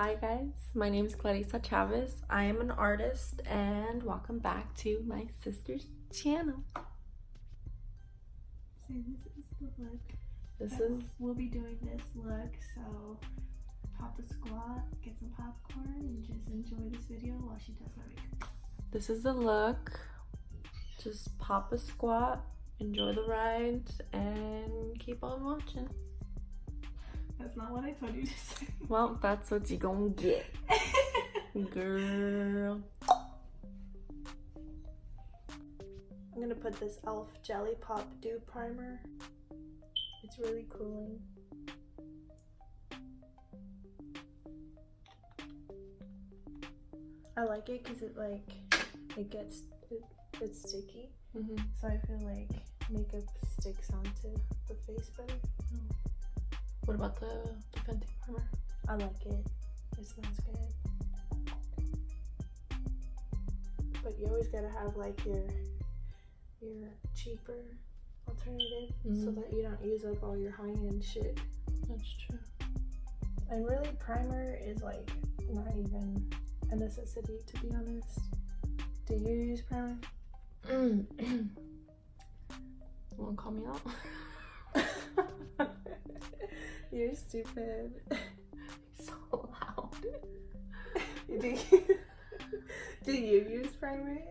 Hi guys, my name is Clarissa Chavez. I am an artist and welcome back to my sister's channel. So this is the look. We'll be doing this look, so pop a squat, get some popcorn, and just enjoy this video while she does my makeup. This is the look. Just pop a squat, enjoy the ride, and keep on watching. That's not what I told you to say. Well, that's what you gonna get, girl. I'm gonna put this e.l.f. Jelly Pop Dew Primer. It's really cooling. I like it because it's sticky. So I feel like makeup sticks onto the face better. What about the Fenty primer? I like it. It smells good. But you always gotta have like your cheaper alternative so that you don't use up all your high-end shit. That's true. And really, primer is like not even a necessity, to be honest. Do you use primer? You wanna call me out? You're stupid. So loud. Do you use primer?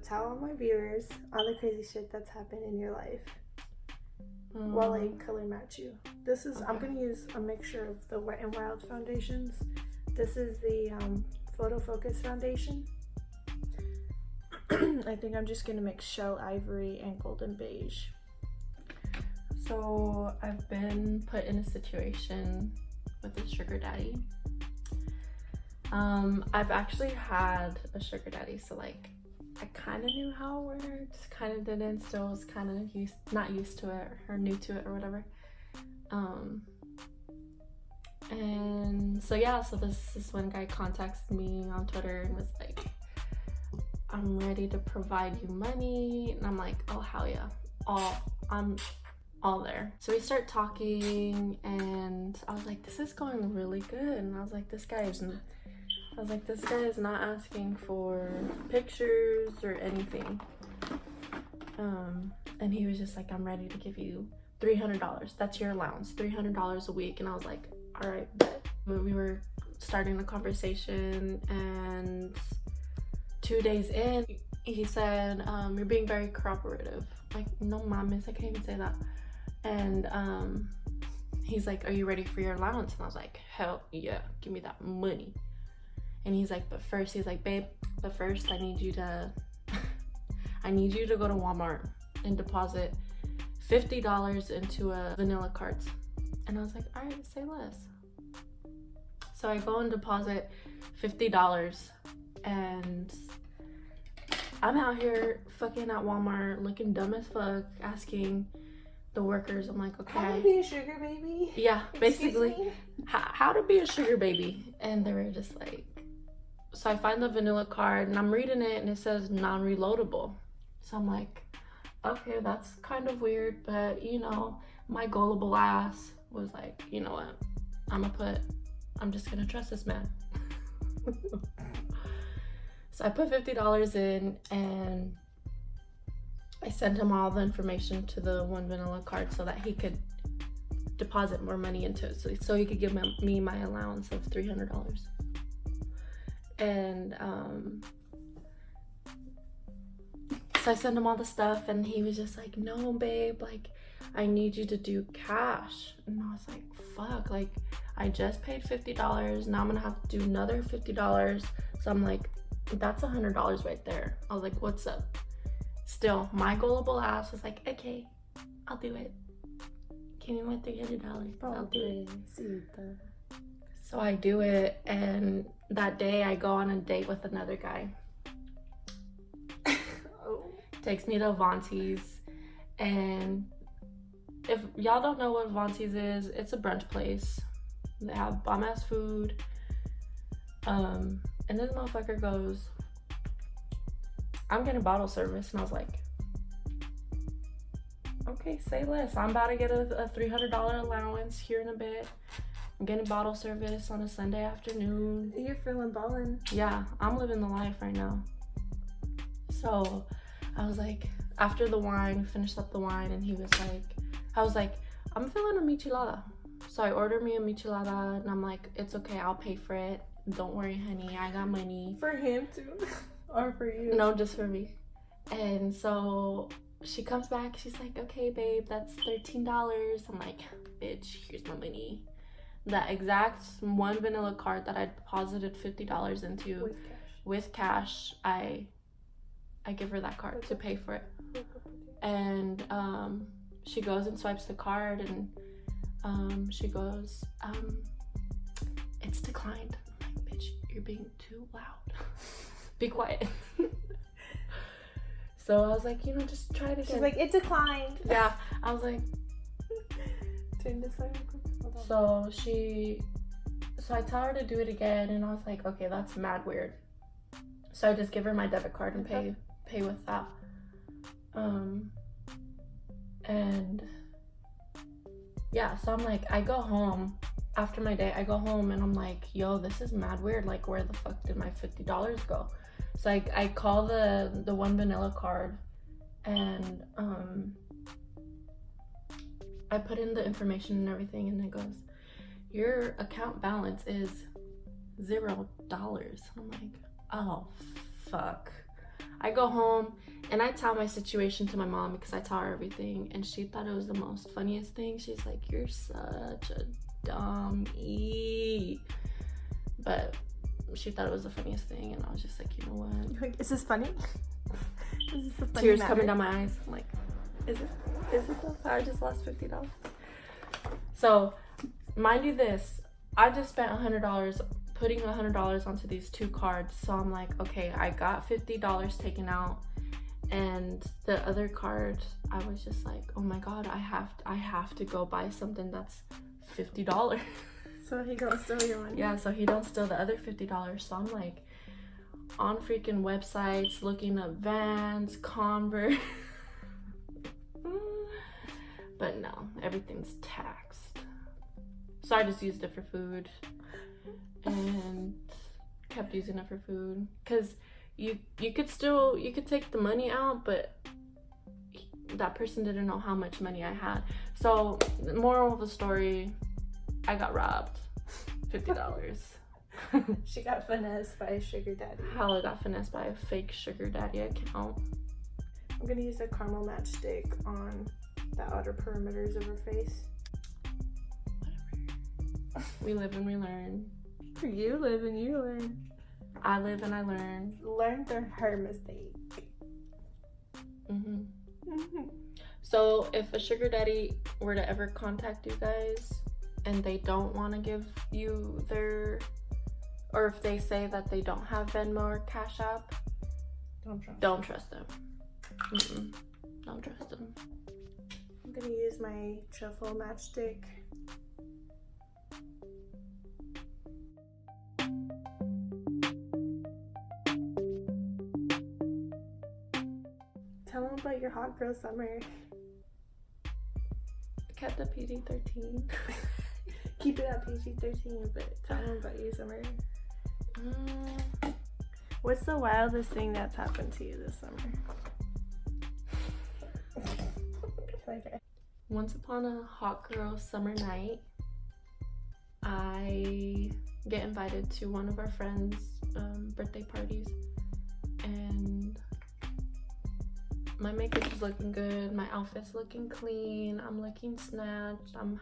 Tell all my viewers all the crazy shit that's happened in your life while I color match you. This is, okay. I'm gonna use a mixture of the Wet n Wild foundations. This is the Photo Focus foundation. I think I'm just gonna mix Shell Ivory and Golden Beige. So I've been put in a situation with a sugar daddy. I've actually had a sugar daddy, so like I kind of knew how it worked, kind of didn't, still was kind of not used to it or new to it or whatever. And so yeah, so this one guy contacted me on Twitter and was like, I'm ready to provide you money. And I'm like, oh hell yeah, I'm all there. So we start talking and I was like, this is going really good. And I was like, this guy is not asking for pictures or anything. And he was just like, I'm ready to give you $300. That's your allowance, $300 a week. And I was like, all right, bet. But we were starting the conversation and 2 days in, he said, you're being very cooperative. Like, no mames, I can't even say that. And he's like, are you ready for your allowance? And I was like, hell yeah, give me that money. And he's like, but first, he's like, babe, but first I need you to go to Walmart and deposit $50 into a vanilla card. And I was like, all right, say less. So I go and deposit $50 and I'm out here fucking at Walmart looking dumb as fuck, asking the workers, I'm like, okay. How to be a sugar baby? Yeah, basically. How to be a sugar baby. And they were just like, so I find the vanilla card and I'm reading it and it says non-reloadable. So I'm like, okay, that's kind of weird, but you know, my gullible ass was like, you know what? I'm just gonna trust this man. So I put $50 in and I sent him all the information to the one vanilla card so that he could deposit more money into it. So he could give me my allowance of $300. And so I sent him all the stuff and he was just like, no babe, like I need you to do cash. And I was like, fuck, like I just paid $50, now I'm gonna have to do another $50. So I'm like, that's $100 right there. I was like, what's up? Still, my gullible ass was like, okay, I'll do it. Give me my $300. I'll do it. So I do it, and that day I go on a date with another guy. Takes me to Avanti's, and if y'all don't know what Avanti's is, it's a brunch place. They have bomb ass food. And this motherfucker goes, I'm getting bottle service. And I was like, okay, say less. I'm about to get a $300 allowance here in a bit. I'm getting bottle service on a Sunday afternoon. You're feeling ballin'. Yeah, I'm living the life right now. So I was like, after the wine, finished up the wine, and he was like, I was like, I'm feeling a michelada. So I ordered me a michelada, and I'm like, it's okay, I'll pay for it. Don't worry, honey, I got money. For him too? Or for you? No, just for me. And so she comes back, she's like, okay, babe, that's $13. I'm like, bitch, here's my money. That exact one vanilla card that I deposited $50 into with cash, I give her that card to pay for it. And she goes and swipes the card, and she goes, it's declined. I'm like, bitch, you're being too loud. Be quiet. So I was like, you know, just try it again. She's like, it declined. Yeah, I was like, turn this way. so I tell her to do it again, and I was like, okay, that's mad weird. So I just give her my debit card and pay with that. And yeah, so I'm like, I go home after my day, I go home and I'm like, yo, this is mad weird. Like, where the fuck did my $50 go? So I call the one vanilla card, and I put in the information and everything, and it goes, your account balance is $0. I'm like, oh fuck. I go home and I tell my situation to my mom, because I tell her everything, and she thought it was the most funniest thing. She's like, you're such a dummy. But she thought it was the funniest thing, and I was just like, you know what? You're like, is this funny? Is this a funny Tears matter? coming down my eyes. I'm like, is it though? I just lost $50. So, mind you this, I just spent $100 putting $100 onto these two cards. So I'm like, okay, I got $50 taken out, and the other card, I was just like, oh my god, I have to go buy something that's $50. So he don't steal your money. Yeah, so he don't steal the other $50. So I'm like on freaking websites looking up Vans, Converse. But no, everything's taxed. So I just used it for food and kept using it for food, because you could take the money out, but that person didn't know how much money I had. So the moral of the story, I got robbed. $50. She got finessed by a sugar daddy. Hella got finessed by a fake sugar daddy account. I'm gonna use a caramel matchstick on the outer perimeters of her face. We live and we learn. You live and you learn. I live and I learn. Learn from her mistake. So if a sugar daddy were to ever contact you guys and they don't want to give you their, or if they say that they don't have Venmo or Cash App, don't trust them. Don't trust them. I'm gonna use my truffle matchstick. Tell them about your hot girl summer. Kept the PG-13. Keep it at PG-13, but tell them about your summer. What's the wildest thing that's happened to you this summer? Once upon a hot girl summer night, I get invited to one of our friends' birthday parties, and my makeup is looking good, my outfit's looking clean, I'm looking snatched, I'm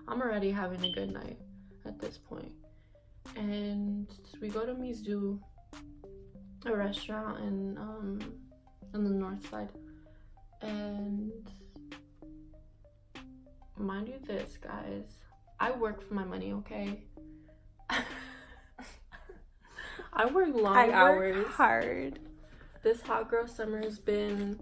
already having a good night at this point. And we go to Mizu, a restaurant in the north side, and mind you this, guys, I work for my money, okay? I work long hours. I work hard. This hot girl summer has been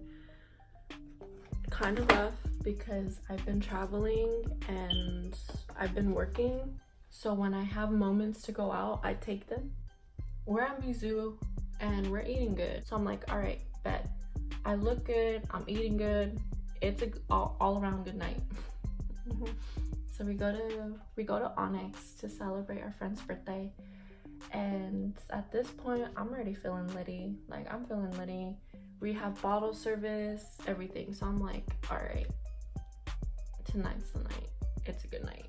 kind of rough because I've been traveling and I've been working. So when I have moments to go out, I take them. We're at Mizu and we're eating good. So I'm like, all right, bet. I look good, I'm eating good. it's a all around good night. So we go to Onyx to celebrate our friend's birthday, and at this point I'm already feeling litty. Like, I'm feeling litty. We have bottle service, everything. So I'm like, all right, tonight's the night. It's a good night.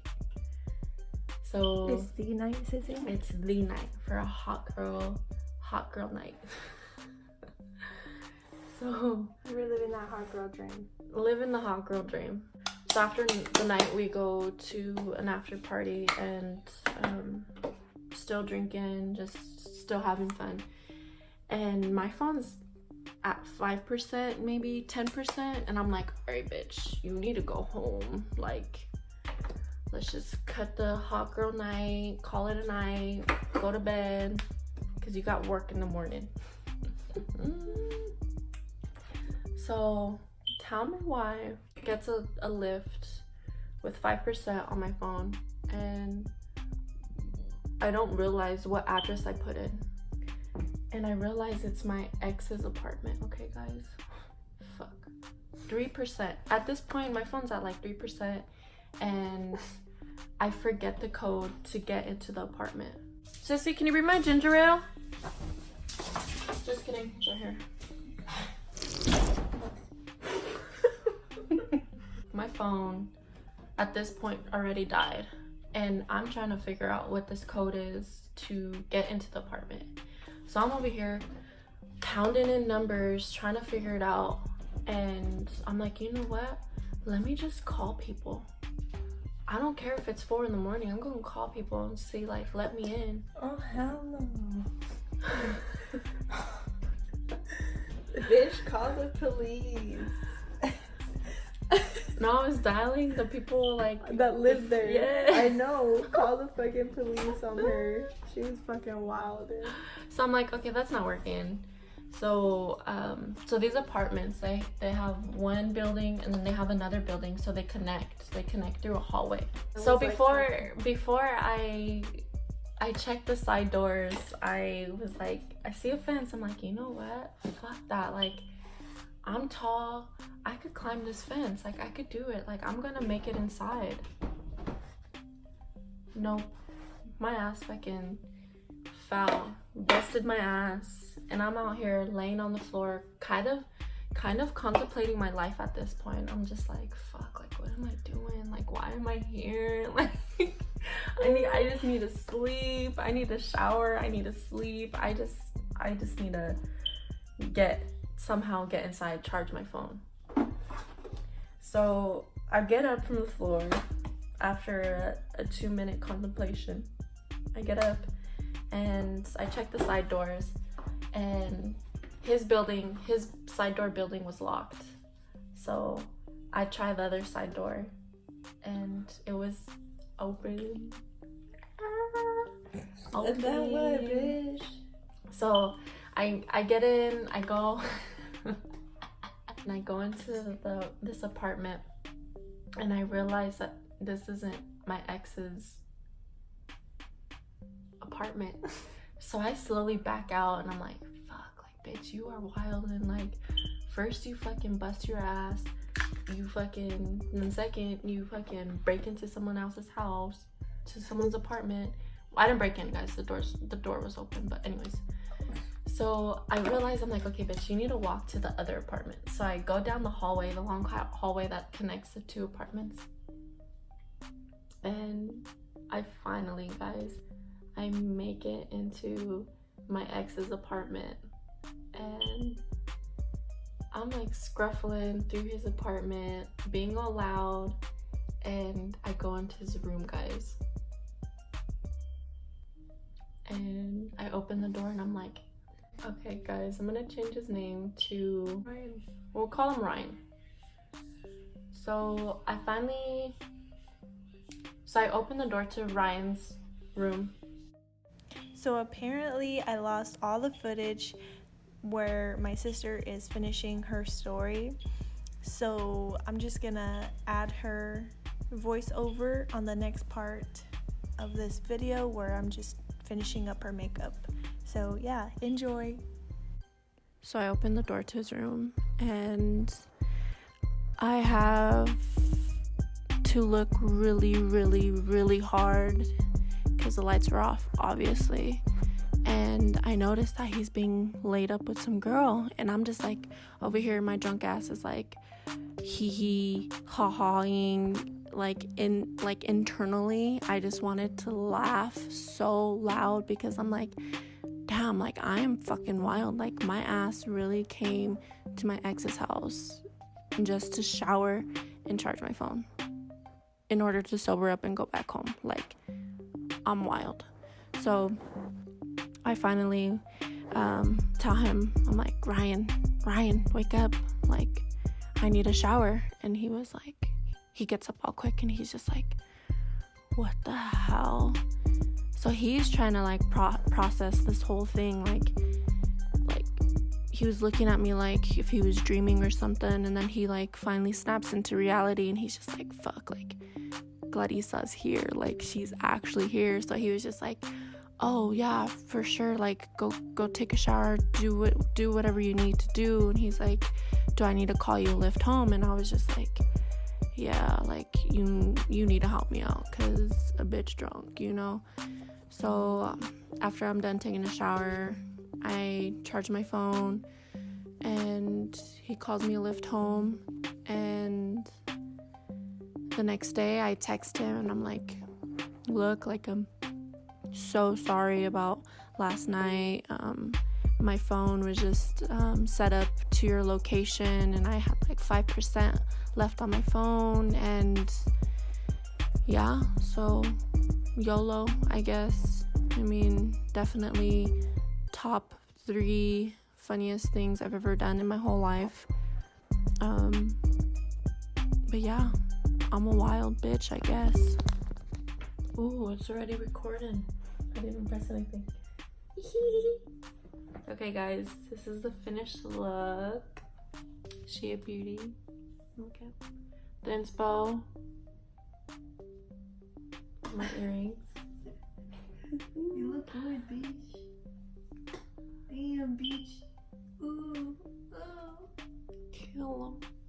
So it's the night, Sissy. It's the night for a hot girl night. So we're living that hot girl dream. Living the hot girl dream. So after the night, we go to an after party and still drinking, just still having fun. And my phone's at 5%, maybe 10%, and I'm like, all right, bitch, you need to go home. Like, let's just cut the hot girl night, call it a night, go to bed, because you got work in the morning. So tell me why gets a lift with 5% on my phone, and I don't realize what address I put in. And I realize it's my ex's apartment. Okay, guys. Fuck. 3%. At this point, my phone's at like 3%, and I forget the code to get into the apartment. Sissy, can you read my ginger ale? Just kidding. It's right here. My phone at this point already died, and I'm trying to figure out what this code is to get into the apartment. So I'm over here pounding in numbers, trying to figure it out, and I'm like, you know what? Let me just call people. I don't care if it's 4 in the morning. I'm gonna call people and see, like, let me in. Oh, hell no. Bitch, call the police. No, I was dialing the people, like, that live there. Yeah. I know. Call the fucking police on her. She was fucking wild, dude. So I'm like, okay, that's not working. So so these apartments, they have one building and then they have another building, so they connect through a hallway. So before I checked the side doors, I was like, I see a fence. I'm like, you know what? Fuck that. Like, I'm tall. I could climb this fence. Like, I could do it. Like, I'm gonna make it inside. Nope. My ass fucking fell. Busted my ass. And I'm out here laying on the floor, kind of contemplating my life at this point. I'm just like, fuck, like, what am I doing? Like, why am I here? Like, I just need to sleep. I need to shower. I need to sleep. I just need to somehow get inside, charge my phone. So I get up from the floor after a 2-minute contemplation. I get up and I check the side doors, and his side door building was locked. So I try the other side door and it was open. Is that what, bitch? So I get in, I go and I go into this apartment, and I realize that this isn't my ex's apartment. So I slowly back out and I'm like, fuck, like, bitch, you are wild. And like, first you fucking bust your ass, and then second you fucking break into someone else's house, to someone's apartment. Well, I didn't break in, guys. The door was open, but anyways. So I realized, I'm like, okay, bitch, you need to walk to the other apartment. So I go down the hallway, the long hallway that connects the 2 apartments. And I finally, guys, I make it into my ex's apartment. And I'm like scruffling through his apartment, being all loud. And I go into his room, guys. And I open the door and I'm like, okay, guys, I'm gonna change his name to Ryan. We'll call him Ryan. So I opened the door to Ryan's room. So apparently I lost all the footage where my sister is finishing her story. So I'm just gonna add her voiceover on the next part of this video where I'm just finishing up her makeup. So yeah, enjoy. So I opened the door to his room, and I have to look really, really, really hard because the lights were off, obviously. And I noticed that he's being laid up with some girl, and I'm just like over here, my drunk ass is like hee ha-haing, like internally I just wanted to laugh so loud because I'm like, damn, like I am fucking wild. Like my ass really came to my ex's house just to shower and charge my phone in order to sober up and go back home. Like, I'm wild. So I finally tell him, I'm like, Ryan, wake up. Like, I need a shower. And he was like, he gets up all quick and he's just like, what the hell? So he's trying to like process this whole thing. Like he was looking at me like if he was dreaming or something. And then he like finally snaps into reality and he's just like, fuck, like Clarisa's here. Like she's actually here. So he was just like, oh yeah, for sure, like go take a shower, do whatever you need to do. And he's like, do I need to call you a lift home? And I was just like, yeah, like you need to help me out because a bitch drunk, you know. So after I'm done taking a shower, I charge my phone and he calls me a lift home. And the next day I text him and I'm like, look, like I'm so sorry about last night. My phone was just set up to your location and I had like 5% left on my phone, and yeah, so YOLO, I guess. I mean, definitely top 3 funniest things I've ever done in my whole life. But yeah, I'm a wild bitch, I guess. Ooh, it's already recording. I didn't even press anything. Okay, guys, this is the finished look. She a beauty. Okay. The inspo. My earrings. You look good, bitch. Damn, bitch. Ooh. Oh. Kill 'em.